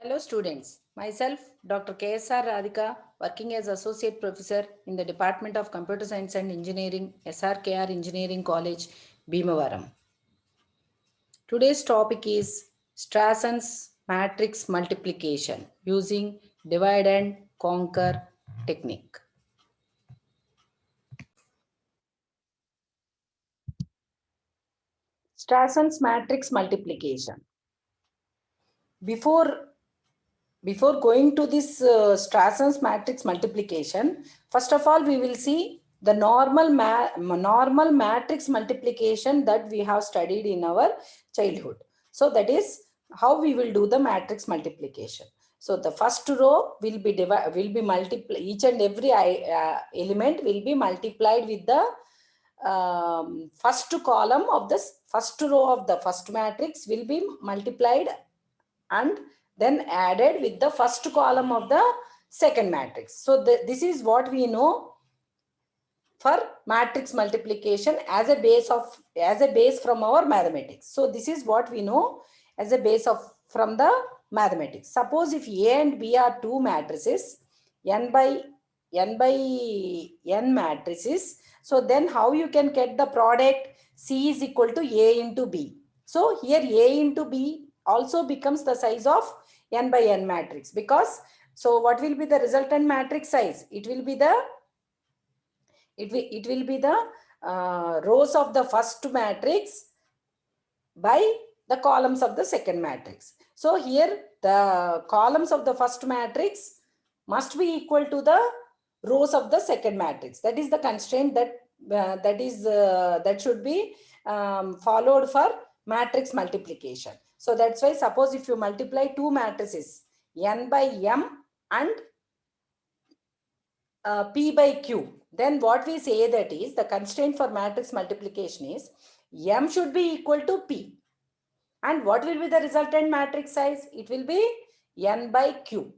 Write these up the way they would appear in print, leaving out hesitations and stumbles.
Hello students, myself Dr. KSR Radhika, working as Associate Professor in the Department of Computer Science and Engineering, SRKR Engineering College, Bhimavaram. Today's topic is Strasson's matrix multiplication using divide and conquer technique. Strasson's matrix multiplication. Before going to this Strasson's matrix multiplication, first of all, we will see the normal matrix multiplication that we have studied in our childhood. So that is how we will do the matrix multiplication. So the first row will be multiplied. Each and every element will be multiplied with the first column of this first row of the first matrix will be multiplied and then added with the first column of the second matrix. So this is what we know for matrix multiplication as a base from our mathematics. So this is what we know as a base of from the mathematics. Suppose if A and B are two matrices, n by n matrices, so then how you can get the product? C is equal to A into B. So here A into B also becomes the size of n by n matrix, because so what will be the resultant matrix size? It will be the rows of the first matrix by the columns of the second matrix. So here the columns of the first matrix must be equal to the rows of the second matrix. That is the constraint that should be followed for matrix multiplication. So that's why suppose if you multiply two matrices n by m and P by Q, then what we say that is the constraint for matrix multiplication is M should be equal to P. And what will be the resultant matrix size? It will be N by Q.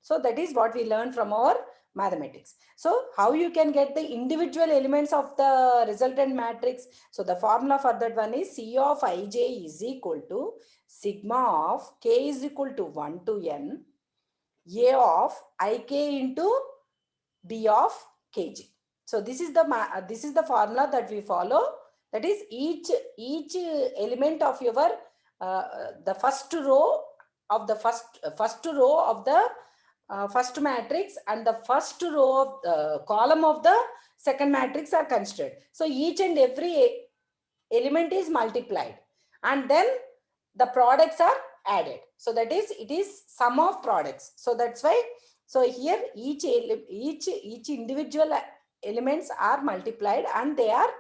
So that is what we learned from our mathematics. So how you can get the individual elements of the resultant matrix? So the formula for that one is C of ij is equal to sigma of k is equal to 1 to n A of ik into B of kg. So this is the formula that we follow. That is each element of your the first row of the first matrix and the first row of the column of the second matrix are considered. So each and every element is multiplied and then the products are added. So that is, it is sum of products. So that's why, so here each individual elements are multiplied and they are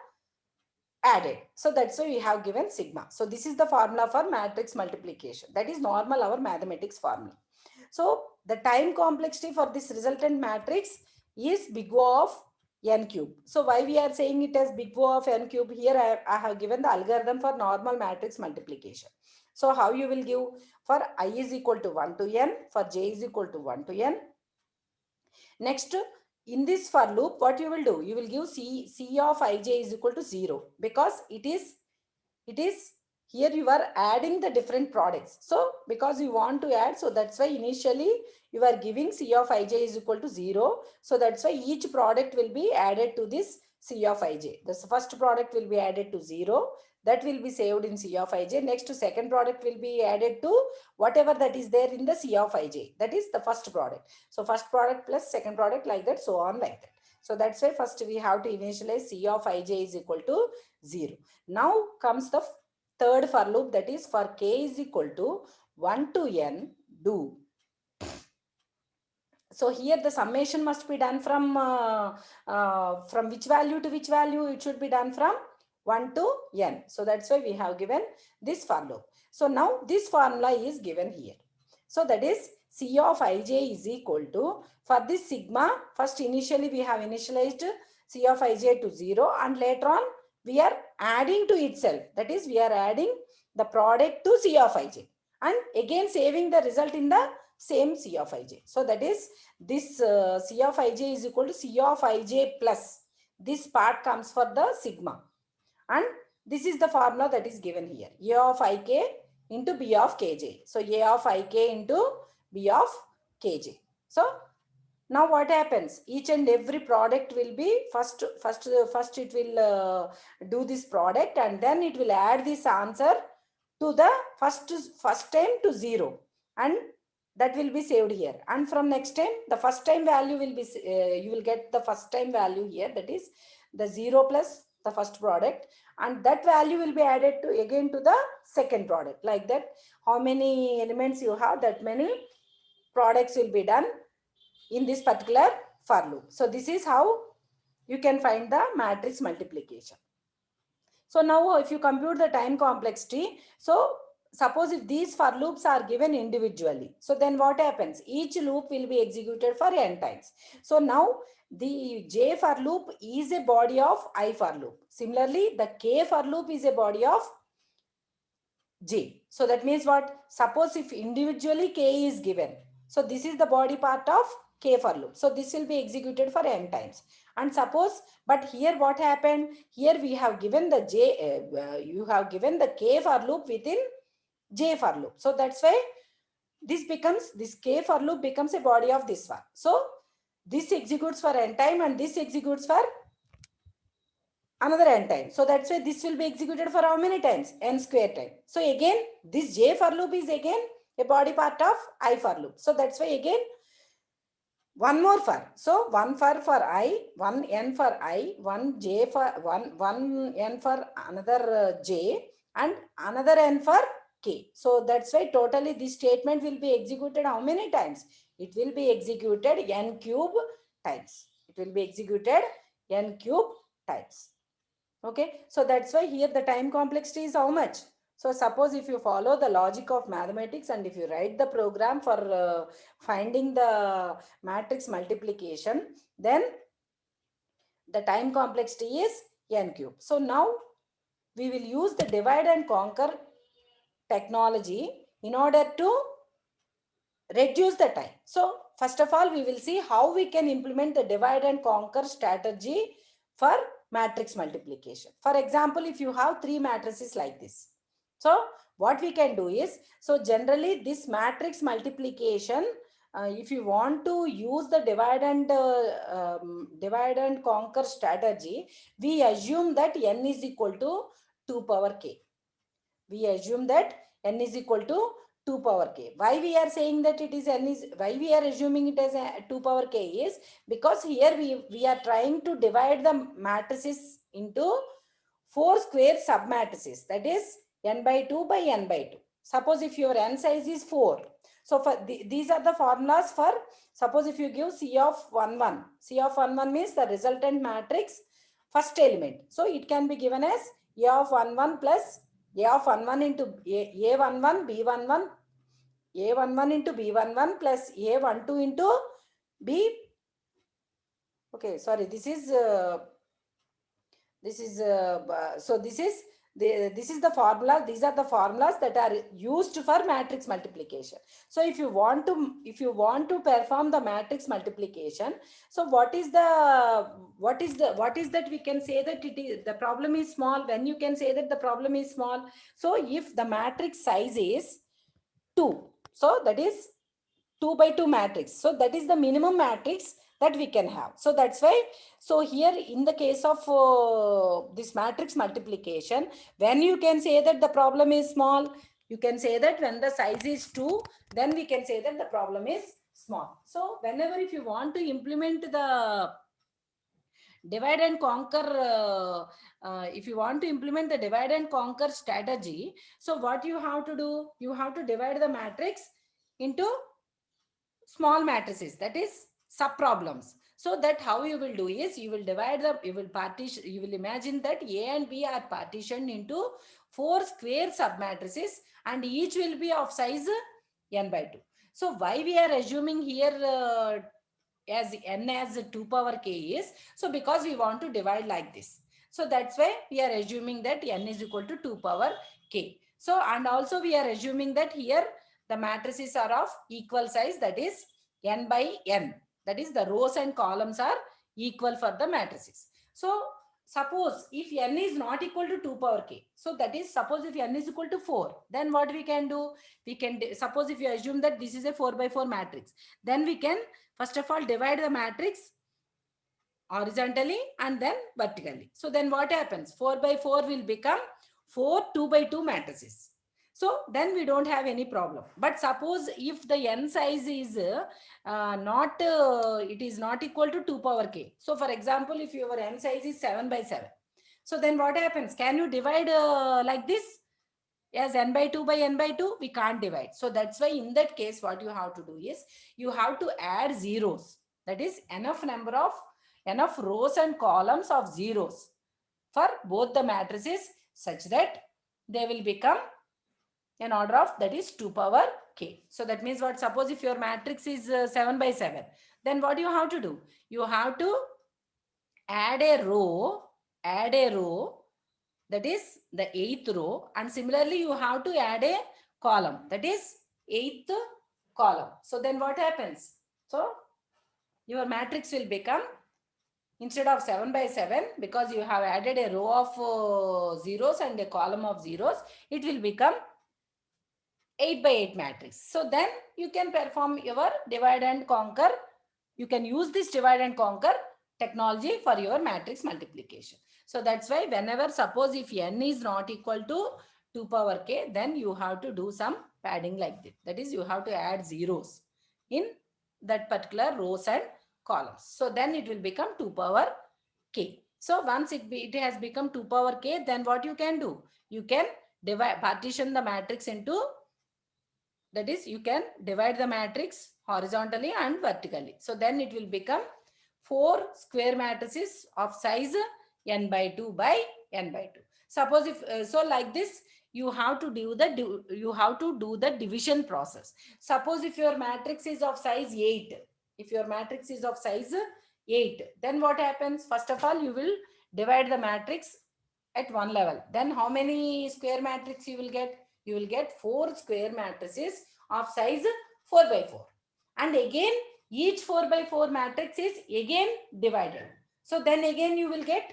added. So that's why we have given sigma. So this is the formula for matrix multiplication. That is normal our mathematics formula. So the time complexity for this resultant matrix is big O of n cube. So why we are saying it as big O of n cube? Here I have given the algorithm for normal matrix multiplication. So how you will give? For I is equal to 1 to n, for j is equal to 1 to n. Next, in this for loop, what you will do? You will give C of ij is equal to 0, because it is here you are adding the different products. So because you want to add, so that's why initially you are giving C of ij is equal to 0. So that's why each product will be added to this C of ij. The first product will be added to 0. That will be saved in C of ij. Next, second product will be added to whatever that is there in the C of ij. That is the first product. So first product plus second product, like that, so on like that. So that's why first we have to initialize C of ij is equal to 0. Now comes the third for loop, that is for k is equal to 1 to n do. So here the summation must be done from which value to which value? It should be done from 1 to n. So that's why we have given this for loop. So now this formula is given here. So that is C of ij is equal to, for this sigma, first initially we have initialized C of ij to 0 and later on we are adding to itself. That is, we are adding the product to C of ij and again saving the result in the same C of ij. So that is this C of ij is equal to C of ij plus this part comes for the sigma, and this is the formula that is given here, A of ik into B of kj. So A of ik into B of Kj. So now what happens? Each and every product will be first it will do this product, and then it will add this answer to the first time to 0, and that will be saved here. And from next time, the first time value will be, you will get the first time value here, that is the 0 plus the first product, and that value will be added to again to the second product. Like that, how many elements you have, that many products will be done in this particular for loop. So this is how you can find the matrix multiplication. So now if you compute the time complexity, so suppose if these for loops are given individually, so then what happens? Each loop will be executed for n times. So now the J for loop is a body of I for loop. Similarly, the K for loop is a body of J. So that means what? Suppose if individually K is given, so this is the body part of K for loop. So this will be executed for n times. And suppose, but here what happened? Here we have given the J, you have given the K for loop within J for loop. So that's why this K for loop becomes a body of this one. So this executes for n time and this executes for another n time. So that's why this will be executed for how many times? N square time. So again, this J for loop is again a body part of I for loop. So that's why again, one more for. So one for I, one n for I, one J for one n for another J, and another n for K. So that's why totally this statement will be executed how many times? It will be executed n cube times. It will be executed n cube times. Okay, so that's why here the time complexity is how much? So suppose if you follow the logic of mathematics and if you write the program for finding the matrix multiplication, then the time complexity is n cube. So now we will use the divide and conquer technology in order to reduce the time. So first of all, we will see how we can implement the divide and conquer strategy for matrix multiplication. For example, if you have 3 matrices like this, so what we can do is, so generally this matrix multiplication, if you want to use the divide and conquer strategy, we assume that n is equal to 2 power k. We assume that n is equal to 2 power k. Why we are saying that it is n is, why we are assuming it as a 2 power k is because here we are trying to divide the matrices into 4 square submatrices, that is n by 2 by n by 2. Suppose if your n size is 4. So for these are the formulas for, suppose if you give C of 1 1. C of 1 1 means the resultant matrix first element. So it can be given as A of 1 1 plus A of 1 1 into A 1 1 B 1 1, A 1 1 into B 1 1 plus A 1 2 into B. Okay, sorry, this is so this is the formula. These are the formulas that are used for matrix multiplication. So if you want to perform the matrix multiplication, so what is that we can say that it is, the problem is small. When you can say that the problem is small, so if the matrix size is 2, so that is 2 by 2 matrix, so that is the minimum matrix that we can have. So that's why, so here in the case of this matrix multiplication, when you can say that the problem is small, you can say that when the size is 2, then we can say that the problem is small. So whenever if you want to implement the divide and conquer, if you want to implement the divide and conquer strategy, so what you have to do, you have to divide the matrix into small matrices, that is sub problems. So that how you will do is, you will divide the, you will partition, you will imagine that A and B are partitioned into 4 square sub matrices and each will be of size n by 2. So why we are assuming here as n as 2 power k is, so because we want to divide like this. So that's why we are assuming that n is equal to 2 power k. So and also we are assuming that here the matrices are of equal size, that is n by n, that is the rows and columns are equal for the matrices. So suppose if n is not equal to 2 power k, so that is, suppose if n is equal to 4, then what we can do? We can, suppose if you assume that this is a 4 by 4 matrix, then we can first of all divide the matrix horizontally and then vertically. So then what happens? 4 by 4 will become 4 2 by 2 matrices. So then we don't have any problem. But suppose if the n size is it is not equal to 2 power k. So for example, if your n size is 7 by 7. So then what happens? Can you divide like this? As n by 2 by n by 2? We can't divide. So that's why in that case, what you have to do is, you have to add zeros. That is enough rows and columns of zeros for both the matrices, such that they will become an order of, that is 2 power k. So that means what? Suppose if your matrix is 7 by 7, then what you have to do? You have to add a row, that is the 8th row, and similarly you have to add a column, that is 8th column. So then what happens? So your matrix will become, instead of 7 by 7, because you have added a row of zeros and a column of zeros, it will become 8 by 8 matrix. So then you can perform your divide and conquer. You can use this divide and conquer technology for your matrix multiplication. So that's why whenever, suppose if n is not equal to 2 power k, then you have to do some padding like this. That is, you have to add zeros in that particular rows and columns. So then it will become 2 power k. So once it has become 2 power k, then what you can do? You can partition the matrix into, that is, you can divide the matrix horizontally and vertically. So then it will become 4 square matrices of size n by 2 by n by 2. Suppose if so, like this, you have to do the division process. Suppose if your matrix is of size 8, then what happens? First of all, you will divide the matrix at one level. Then how many square matrix you will get? You will get 4 square matrices of size 4 by 4. And again, each 4 by 4 matrix is again divided. So then again you will get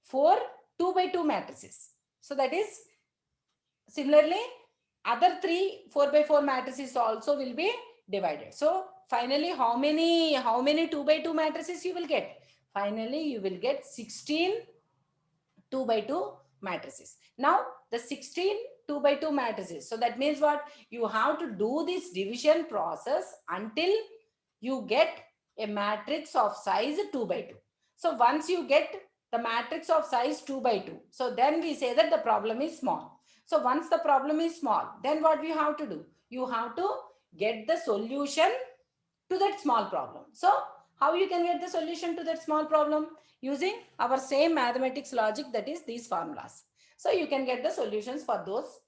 4 2 by 2 matrices. So that is, similarly, other 3 4 by 4 matrices also will be divided. So finally, how many 2 by 2 matrices you will get? Finally, you will get 16 2 by 2 matrices. Now, the 16 2 by 2 matrices. So that means what? You have to do this division process until you get a matrix of size 2 by 2. So once you get the matrix of size 2 by 2, so then we say that the problem is small. So once the problem is small, then what we have to do? You have to get the solution to that small problem. So how you can get the solution to that small problem? Using our same mathematics logic, that is these formulas. So you can get the solutions for those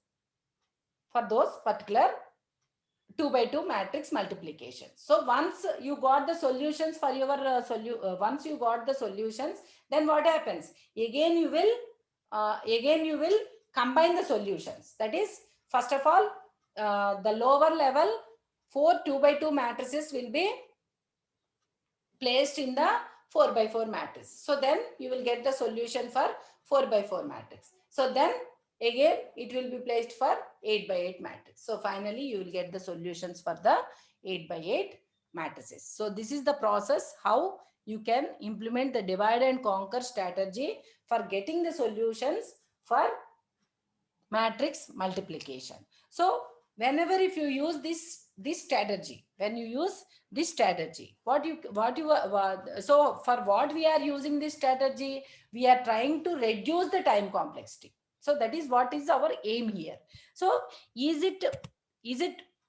particular 2 by 2 matrix multiplication. So once you got the solutions for your once you got the solutions, then what happens? Again you will combine the solutions. That is, first of all, the lower level 4 2 by 2 matrices will be placed in the 4 by 4 matrix. So then you will get the solution for 4 by 4 matrix. So then again it will be placed for 8 by 8 matrix. So finally you will get the solutions for the 8 by 8 matrices. So this is the process how you can implement the divide and conquer strategy for getting the solutions for matrix multiplication. So whenever if you use this strategy, so for what we are using this strategy, we are trying to reduce the time complexity. So that is what is our aim here. So is it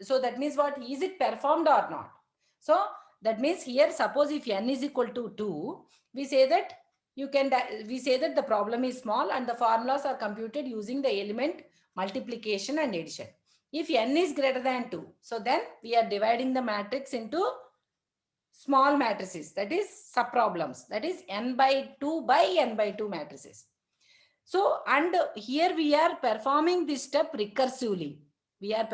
so that means what? Is it performed or not? So that means here, suppose if n is equal to 2, we say that the problem is small and the formulas are computed using the element multiplication and addition. If n is greater than 2, so then we are dividing the matrix into small matrices, that is subproblems, that is n by 2 by n by 2 matrices. So, and here we are performing this step recursively. That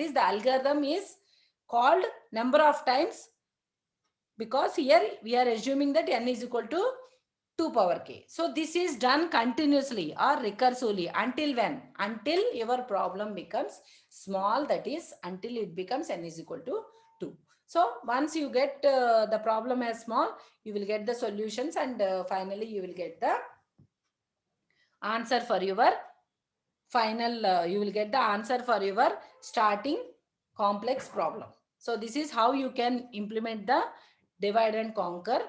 is, the algorithm is called number of times, because here we are assuming that n is equal to 2 power k. So this is done continuously or recursively until when? Until your problem becomes small, that is until it becomes n is equal to 2. So once you get the problem as small, you will get the solutions, and finally you will get the answer for your final, you will get the answer for your starting complex problem. So this is how you can implement the divide and conquer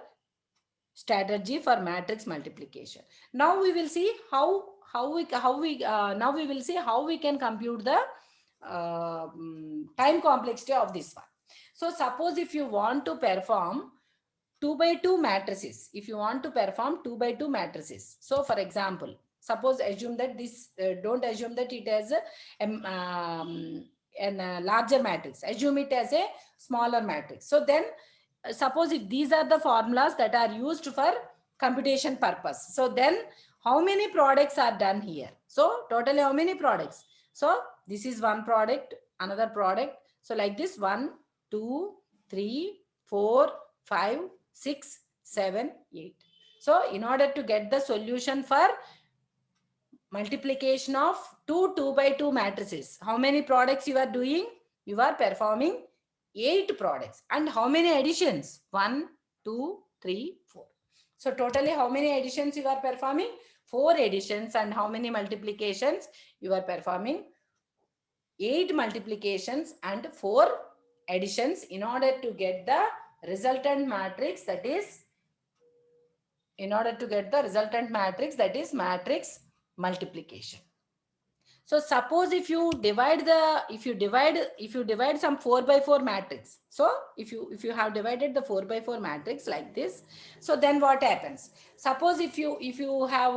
strategy for matrix multiplication. Now we will see now we will see how we can compute the time complexity of this one. So suppose if you want to perform 2 by 2 matrices, if you want to perform 2 by 2 matrices, so for example, suppose assume that this don't assume that it has a larger matrix, assume it as a smaller matrix. So then suppose if these are the formulas that are used for computation purpose, so then how many products are done here? So totally how many products? So this is one product, another product, so like this 1 2 3 4 5 6 7 8. So in order to get the solution for multiplication of two 2 by 2 matrices, how many products you are doing? You are performing 8 products. And how many additions? 1 2 3 4. So totally how many additions you are performing? 4 additions. And how many multiplications? You are performing 8 multiplications and 4 additions in order to get the resultant matrix, that is matrix multiplication. So suppose if you divide some 4 by 4 matrix. So if you have divided the 4 by 4 matrix like this, so then what happens? Suppose if you have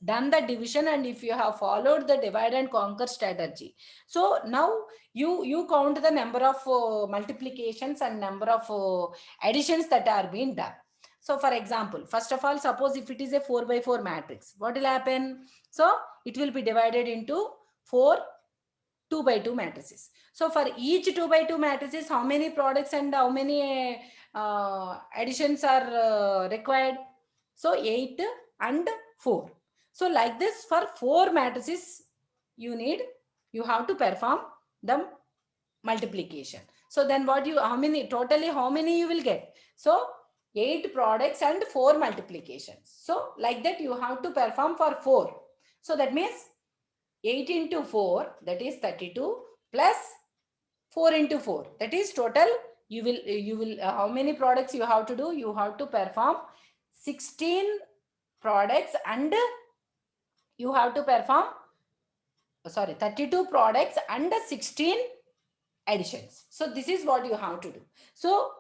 done the division and if you have followed the divide and conquer strategy, so now you count the number of multiplications and number of additions that are being done. So for example, first of all, suppose if it is a 4 by 4 matrix, what will happen? So it will be divided into 4 2 by 2 matrices. So for each 2 by 2 matrices, how many products and how many additions are required? So 8 and 4. So like this, for 4 matrices, you have to perform the multiplication. So then how many you will get? So 8 products and 4 multiplications. So like that you have to perform for 4. So that means 8 into 4, that is 32, plus 4 into 4, that is total. You will how many products you have to do? You have to perform 16 products, and you have to perform 32 products and 16 additions. So this is what you have to do. So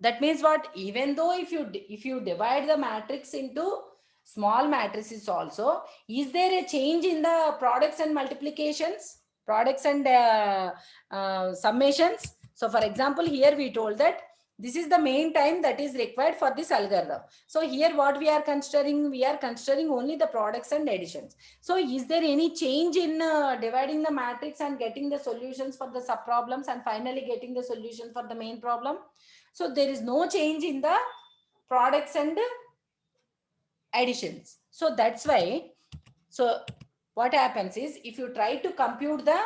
that means what? Even though if you divide the matrix into small matrices also, is there a change in the products and multiplications, products and summations? So for example, here we told that this is the main time that is required for this algorithm. So here what we are considering only the products and additions. So is there any change in dividing the matrix and getting the solutions for the sub problems and finally getting the solution for the main problem? So there is no change in the products and additions. So that's why, so what happens is, if you try to compute the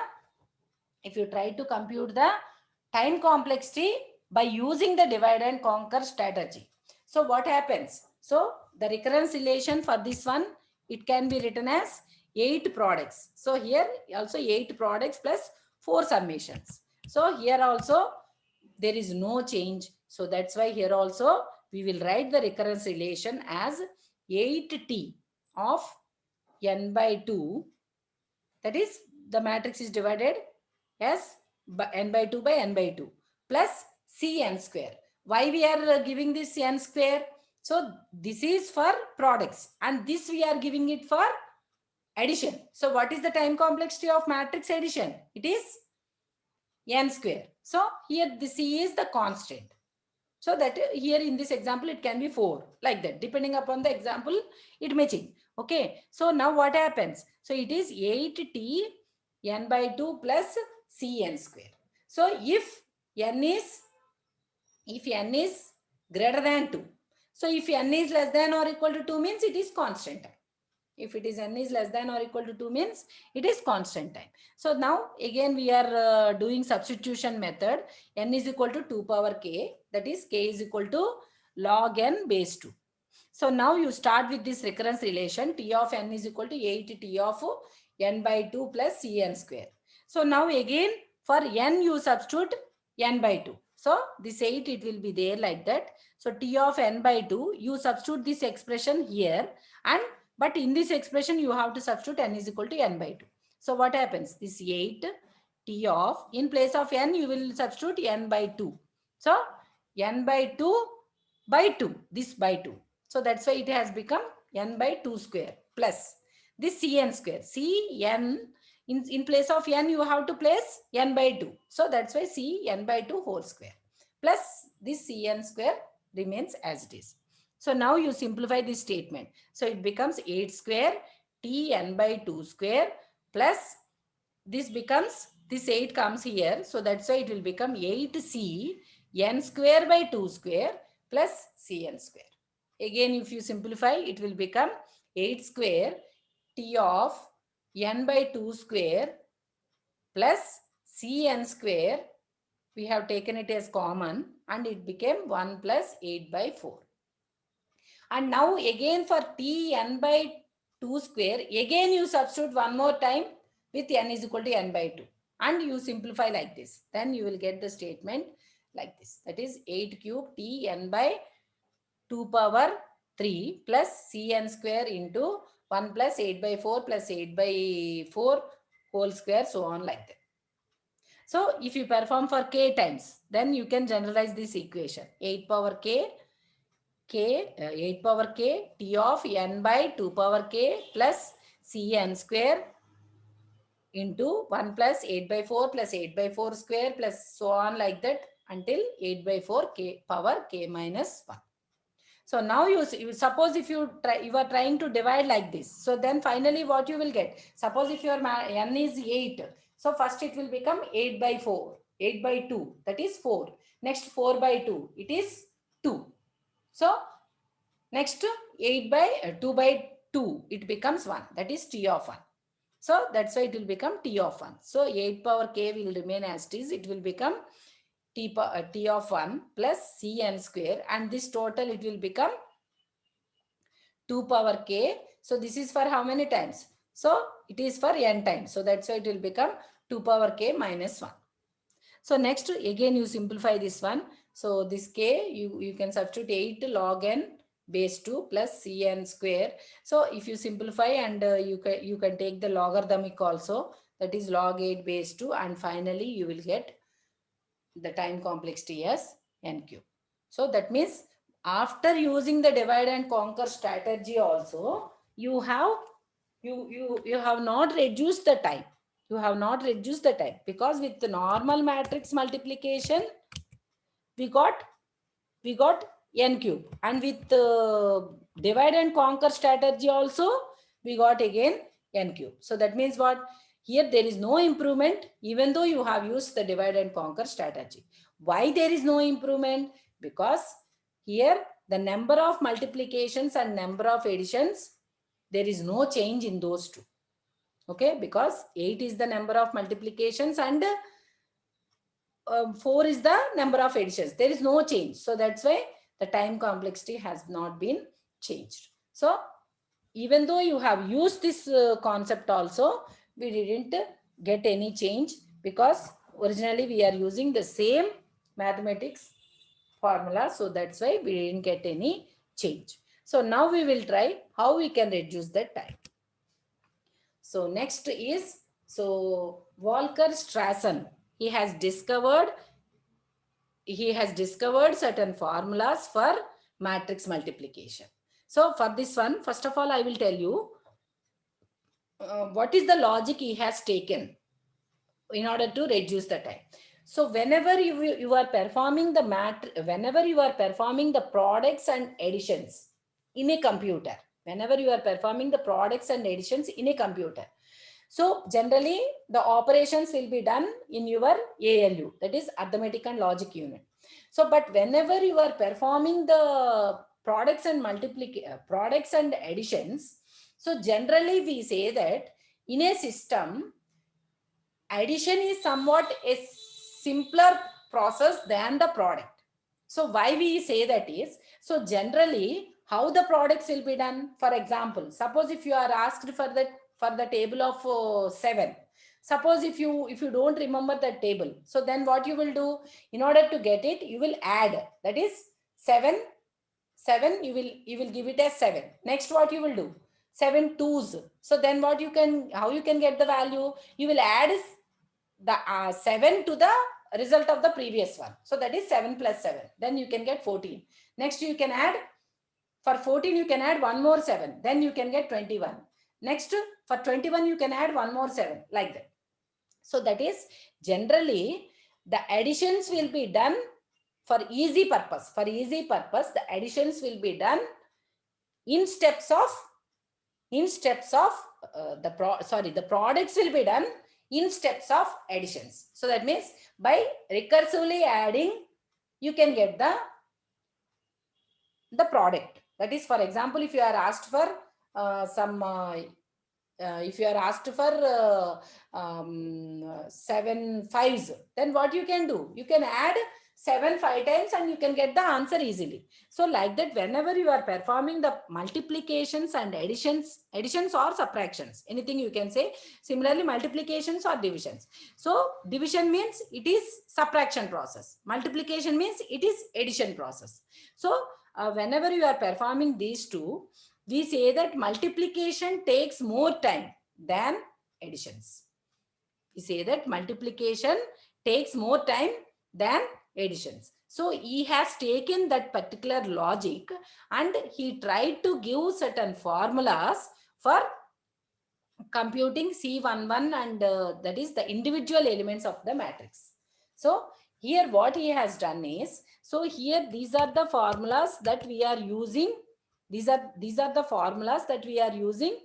time complexity by using the divide and conquer strategy, so what happens? So the recurrence relation for this one, it can be written as 8 products. So here also 8 products plus 4 summations. So here also there is no change. So that's why here also we will write the recurrence relation as 8t of n by 2. That is, the matrix is divided as n by 2 by n by 2 plus cn square. Why we are giving this n square? So this is for products and this we are giving it for addition. So what is the time complexity of matrix addition? It is n square. So here the c is the constant. So that here in this example, it can be 4, like that. Depending upon the example, it may change. Okay. So now what happens? So it is 8t n by 2 plus cn square. So if n is greater than 2, So if n is less than or equal to 2 means it is constant time. If it is n is less than or equal to 2 means it is constant time. So now again we are doing substitution method. N is equal to 2 power k, that is k is equal to log n base 2. So now you start with this recurrence relation. T of n is equal to 8 T of n by 2 plus Cn square. So now again for n you substitute n by 2. So this 8 it will be there like that. So T of n by 2 you substitute this expression here, and but in this expression you have to substitute n is equal to n by 2. So what happens? This 8 T of, in place of n you will substitute n by 2. So n by 2 by 2, this by 2. So that's why it has become n by 2 square plus this Cn square. Cn, in place of n you have to place n by 2. So that's why Cn by 2 whole square plus this Cn square remains as it is. So now you simplify this statement. So it becomes 8 square Tn by 2 square plus this becomes, this 8 comes here. So that's why it will become 8C n square by 2 square plus Cn square. Again, if you simplify, it will become 8 square T of n by 2 square plus Cn square. We have taken it as common and it became 1 plus 8 by 4. And now again for T n by 2 square, again you substitute one more time with n is equal to n by 2. And you simplify like this. Then you will get the statement like this. That is 8 cube T n by 2 power 3 plus Cn square into 1 plus 8 by 4 plus 8 by 4 whole square, so on like that. So if you perform for k times, then you can generalize this equation. 8 power k, 8 power k T of n by 2 power k plus Cn square into 1 plus 8 by 4 plus 8 by 4 square plus so on like that until 8 by 4 k power k minus 1. So now you suppose if you are trying to divide like this. So then finally what you will get? Suppose if your n is 8. So first it will become 8 by 4. 8 by 2. That is 4. Next 4 by 2. It is 2. So next 8 by 2 by 2. It becomes 1. That is T of 1. So that's why it will become T of 1. So 8 power k will remain as it is. It will become T of 1 plus Cn square, and this total it will become 2 power k. So this is for how many times? So it is for n times. So that's why it will become 2 power k minus 1. So next again you simplify this one. So this k you can substitute 8 log n base 2 plus Cn square. So if you simplify and you can take the logarithmic also, that is log 8 base 2, and finally you will get the time complexity as n cube. So that means after using the divide and conquer strategy also, you have not reduced the time. You have not reduced the time, because with the normal matrix multiplication we got n cube, and with divide and conquer strategy also we got again n cube. So that means what? Here there is no improvement even though you have used the divide and conquer strategy. Why there is no improvement? Because here the number of multiplications and number of additions, there is no change in those two. Okay, because 8 is the number of multiplications and 4 is the number of additions. There is no change. So that's why the time complexity has not been changed. So even though you have used this concept also, we didn't get any change, because originally we are using the same mathematics formula. So that's why we didn't get any change. So now we will try how we can reduce the time. So next is, so Volker Strassen, he has discovered certain formulas for matrix multiplication. So for this one, first of all, I will tell you what is the logic he has taken in order to reduce the time. So whenever you are performing the products and additions in a computer, so generally the operations will be done in your ALU, that is arithmetic and logic unit. So but whenever you are performing the products and products and additions. So generally we say that in a system, addition is somewhat a simpler process than the product. So why we say that is, so generally how the products will be done. For example, suppose if you are asked for the table of 7. Suppose if you don't remember that table, so then what you will do, in order to get it, you will add, that is 7, 7, you will give it as 7. Next, what you will do, 7 twos. So then what you can, how you can get the value, you will add the 7 to the result of the previous one. So that is 7 plus 7. Then you can get 14. Next, you can add, for 14, you can add one more 7. Then you can get 21. Next, for 21, you can add one more 7, like that. So that is generally the additions will be done for easy purpose. For easy purpose, the additions will be done in steps of the products will be done in steps of additions. So that means by recursively adding, you can get the product. That is, for example, if you are asked for if you are asked for 7 fives, then what you can do, you can add 7 5 times and you can get the answer easily. So like that, whenever you are performing the multiplications and additions or subtractions, anything you can say. Similarly, multiplications or divisions. So division means it is subtraction process. Multiplication means it is addition process. So whenever you are performing these two, we say that multiplication takes more time than additions. We say that multiplication takes more time than additions. So he has taken that particular logic and he tried to give certain formulas for computing C11 and that is the individual elements of the matrix. So here what he has done is, so here these are the formulas that we are using. These are the formulas that we are using,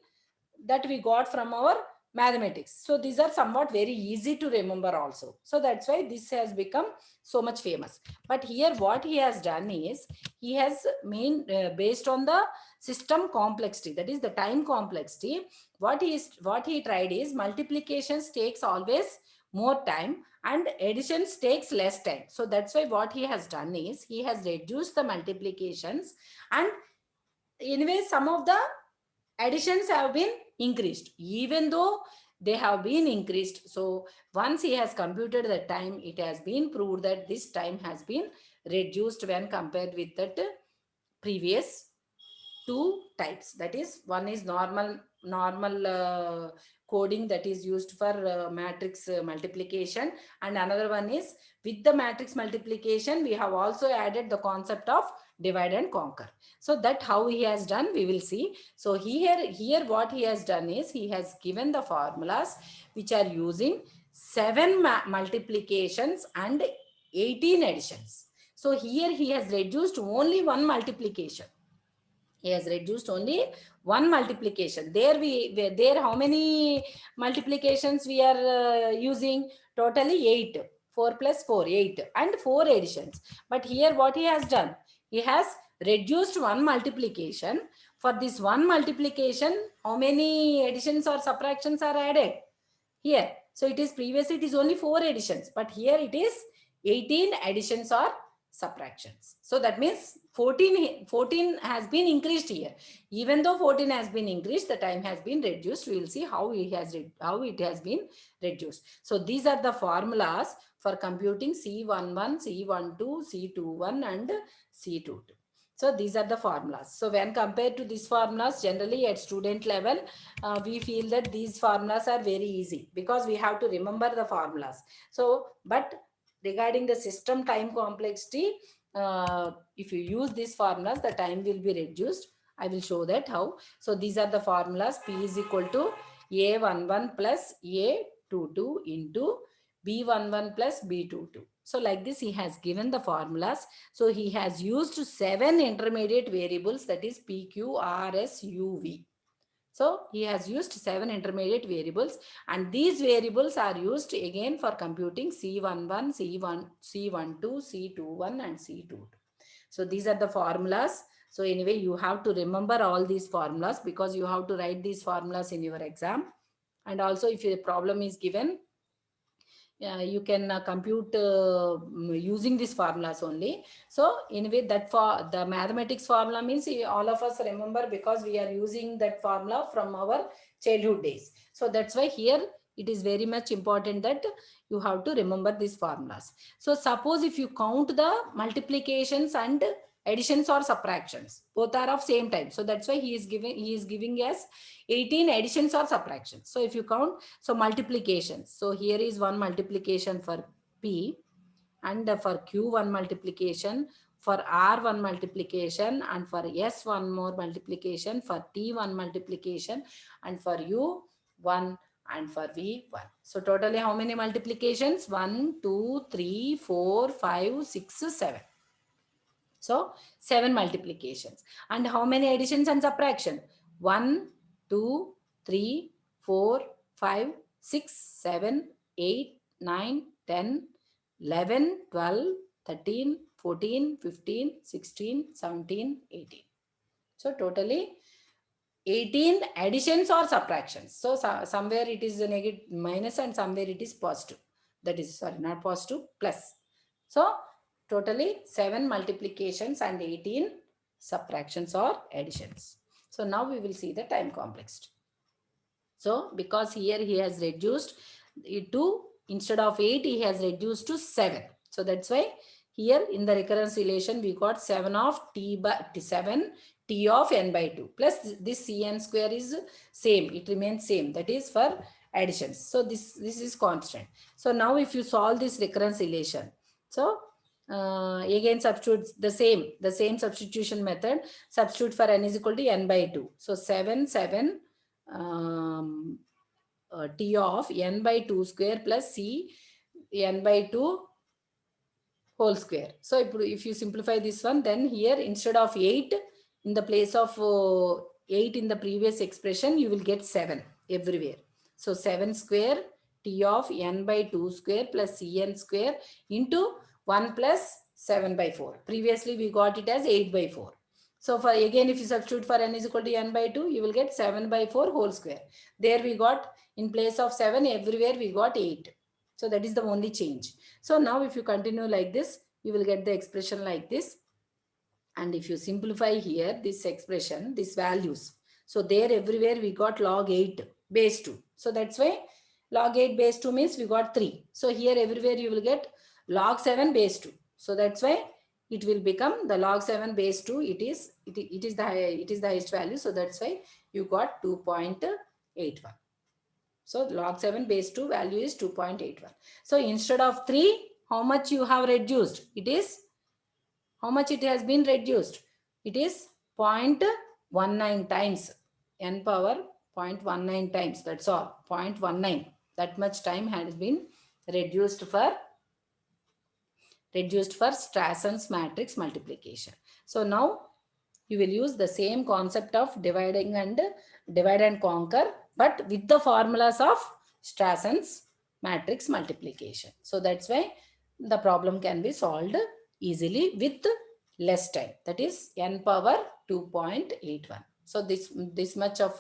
that we got from our mathematics. So these are somewhat very easy to remember also. So that's why this has become so much famous. But here what he has done is, he has based on the system complexity, that is the time complexity, what he tried is, multiplications takes always more time and additions takes less time. So that's why what he has done is, he has reduced the multiplications, and anyway some of the additions have been increased, even though they have been increased. So once he has computed the time, it has been proved that this time has been reduced when compared with that previous two types. That is, one is normal coding that is used for matrix multiplication, and another one is with the matrix multiplication we have also added the concept of divide and conquer. So that how he has done, we will see. So here what he has done is, he has given the formulas which are using 7 multiplications and 18 additions. So here he has reduced only one multiplication. He has reduced only one multiplication. There how many multiplications we are using? Totally 8. 4 plus 4, 8, and 4 additions. But here what he has done, he has reduced one multiplication. For this one multiplication, how many additions or subtractions are added here? So it is previously it is only 4 additions, but here it is 18 additions or subtractions. So that means 14 has been increased here. Even though 14 has been increased, the time has been reduced. We will see how it has been reduced. So these are the formulas for computing C11, C12, C21 and C22. So these are the formulas. So when compared to these formulas, generally at student level, we feel that these formulas are very easy because we have to remember the formulas. So, but regarding the system time complexity, if you use these formulas, the time will be reduced. I will show that how. So these are the formulas. P is equal to A11 plus A22 into B11 plus B22. So like this, he has given the formulas. So he has used 7 intermediate variables, that is P, Q, R, S, U, V. So he has used 7 intermediate variables, and these variables are used again for computing C11, C12, C21 and C22. So these are the formulas. So anyway, you have to remember all these formulas because you have to write these formulas in your exam. And also if a problem is given, you can compute using these formulas only. So anyway, that for the mathematics formula means all of us remember because we are using that formula from our childhood days. So that's why here it is very much important that you have to remember these formulas. So suppose if you count the multiplications and additions or subtractions, both are of same type. So that's why he is giving us 18 additions or subtractions. So if you count, so multiplications. So here is one multiplication for P, and for Q one multiplication, for R one multiplication, and for S one more multiplication, for T one multiplication, and for U one, and for V one. So totally how many multiplications? 1, 2, 3, 4, 5, 6, 7. So 7 multiplications. And how many additions and subtraction? 1, 2, 3, 4, 5, 6, 7, 8, 9, 10, 11, 12, 13, 14, 15, 16, 17, 18. So totally 18 additions or subtractions. So somewhere it is a negative minus and somewhere it is positive. That is, sorry, not positive, plus. So totally 7 multiplications and 18 subtractions or additions. So now we will see the time complexity. So because here he has reduced it to, instead of 8, he has reduced to 7. So that's why here in the recurrence relation, we got 7 of t by 7 t of n by 2 plus this cn square is same. It remains same. That is for additions. So this is constant. So now if you solve this recurrence relation, so again substitute the same substitution method. Substitute for n is equal to n by 2. So 7 t of n by 2 square plus c n by 2 whole square. So if you simplify this one, then here instead of 8, in the place of 8 in the previous expression, you will get 7 everywhere. So 7 square t of n by 2 square plus cn square into 1 plus 7 by 4. Previously we got it as 8 by 4. So for again, if you substitute for n is equal to n by 2, you will get 7 by 4 whole square. There we got, in place of 7, everywhere we got 8. So that is the only change. So now if you continue like this, you will get the expression like this. And if you simplify here, this expression, these values. So there everywhere we got log 8 base 2. So that's why log 8 base 2 means we got 3. So here everywhere you will get log 7 base 2. So that's why it will become the log 7 base 2. It is the highest value. So that's why you got 2.81. So log 7 base 2 value is 2.81. So instead of 3, how much you have reduced? It is, how much it has been reduced? It is 0.19 times. N power 0.19 times. That's all. 0.19. That much time has been reduced for Strasson's matrix multiplication. So now you will use the same concept of divide and conquer, but with the formulas of Strasson's matrix multiplication. So that's why the problem can be solved easily with less time. That is n power 2.81. So this much of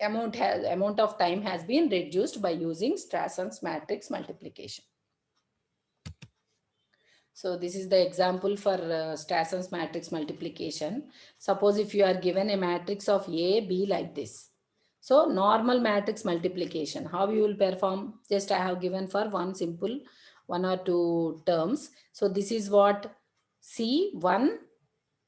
amount of time has been reduced by using Strasson's matrix multiplication. So this is the example for Strasson's matrix multiplication. Suppose if you are given a matrix of A, B like this. So normal matrix multiplication, how you will perform? Just I have given for one simple 1 or 2 terms. So this is what C1,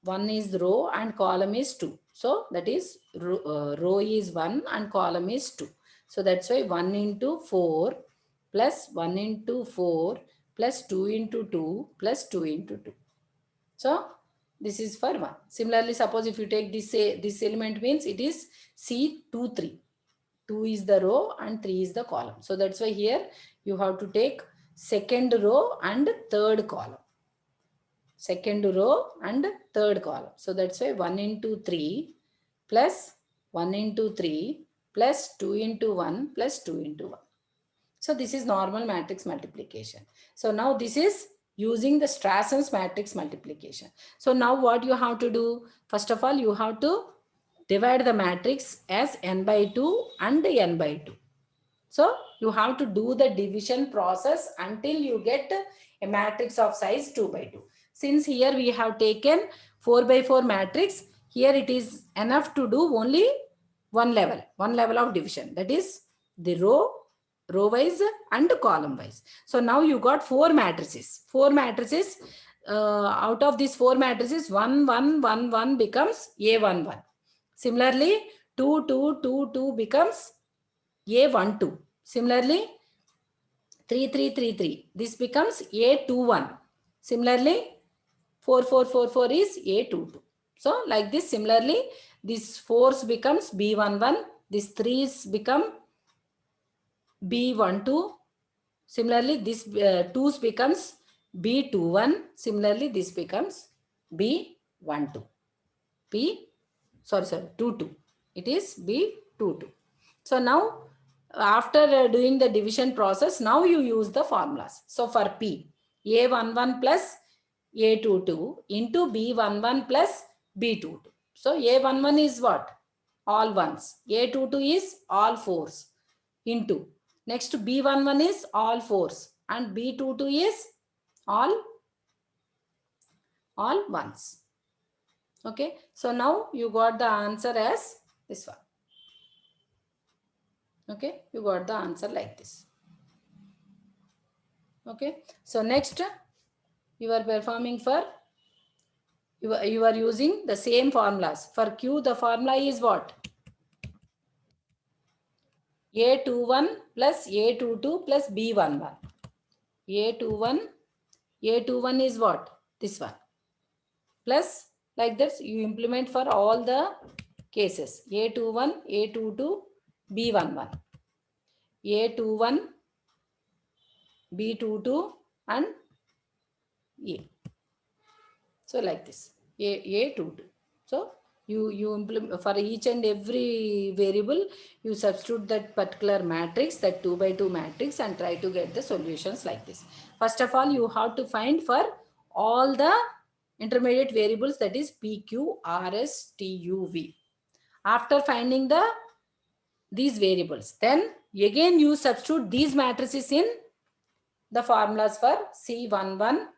1 is row and column is 2. So that is row is 1 and column is 2. So that's why 1 into 4 plus 1 into 4 plus 2 into 2 plus 2 into 2. So this is for 1. Similarly, suppose if you take this element means it is C2, 3. 2 is the row and 3 is the column. So that's why here you have to take second row and third column. Second row and third column. So that's why 1 into 3 plus 1 into 3 plus 2 into 1 plus 2 into 1. So this is normal matrix multiplication. So now this is using the Strasson's matrix multiplication. So now what you have to do? First of all, you have to divide the matrix as n by 2 and n by 2. So you have to do the division process until you get a matrix of size 2 by 2. Since here we have taken 4 by 4 matrix, here it is enough to do only one level of division. That is the row wise and column wise. So now you got 4 matrices. 4 matrices. Out of these 4 matrices, 1, 1, 1, 1 becomes A1, 1. Similarly, 2, 2, 2, 2 becomes A1, 2. Similarly, 3, 3, 3, 3. This becomes A2, 1. Similarly, 4, 4, 4, 4 is A2, 2. So, like this, similarly, this 4's becomes B1, 1. This 3's become B1, 2. Similarly, this 2's becomes B2, 1. Similarly, this becomes B1, 2. Sorry, 2, 2. It is B2, 2. So now, after doing the division process, now you use the formulas. So for P, A11 plus A22 into B11 plus B22. So A11 is what? All ones. A22 is all fours into. Next B11 is all fours and B22 is all ones. Okay. So now you got the answer as this one. Okay. You got the answer like this. Okay. So next you are performing for, you are using the same formulas. For Q, the formula is what? A21 plus A22 plus B11. A21 is what? This one. Plus, like this, you implement for all the cases. A21, A22, B11. A21, B22 and A. So like this, A22. So you implement for each and every variable, you substitute that particular matrix, that 2 by 2 matrix, and try to get the solutions like this. First of all, you have to find for all the intermediate variables, that is P, Q, R, S, T, U, V. After finding these variables, then again you substitute these matrices in the formulas for C11,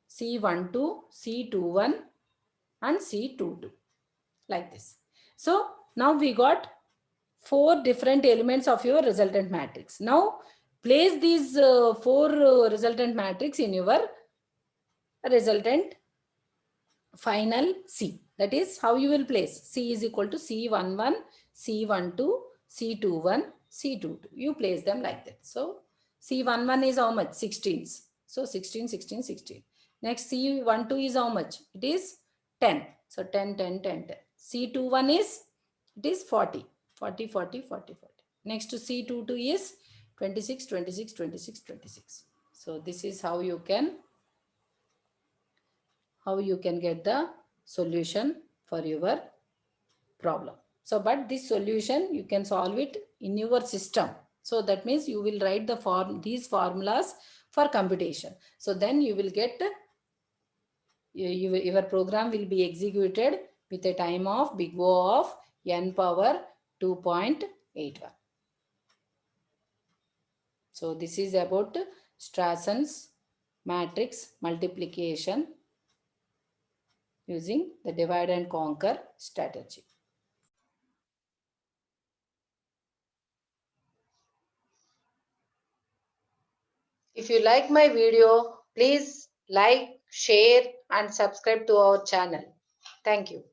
C12, C21 and C22, like this. So now we got 4 different elements of your resultant matrix. Now place these 4 resultant matrix in your resultant final C. That is how you will place. C is equal to C11, C12, C21, C22. You place them like that. So C11 is how much? 16s. So 16, 16, 16. Next C12 is how much? It is 10. So 10, 10, 10, 10. C21 is, it is 40. 40, 40, 40, 40. Next to C22 is 26, 26, 26, 26. So this is how you can get the solution for your problem. So, but this solution you can solve it in your system. So that means you will write these formulas for computation. So then you will get, your program will be executed with a time of big O of n power 2.81. So this is about Strasson's matrix multiplication using the divide and conquer strategy. If you like my video, please like, share and subscribe to our channel. Thank you.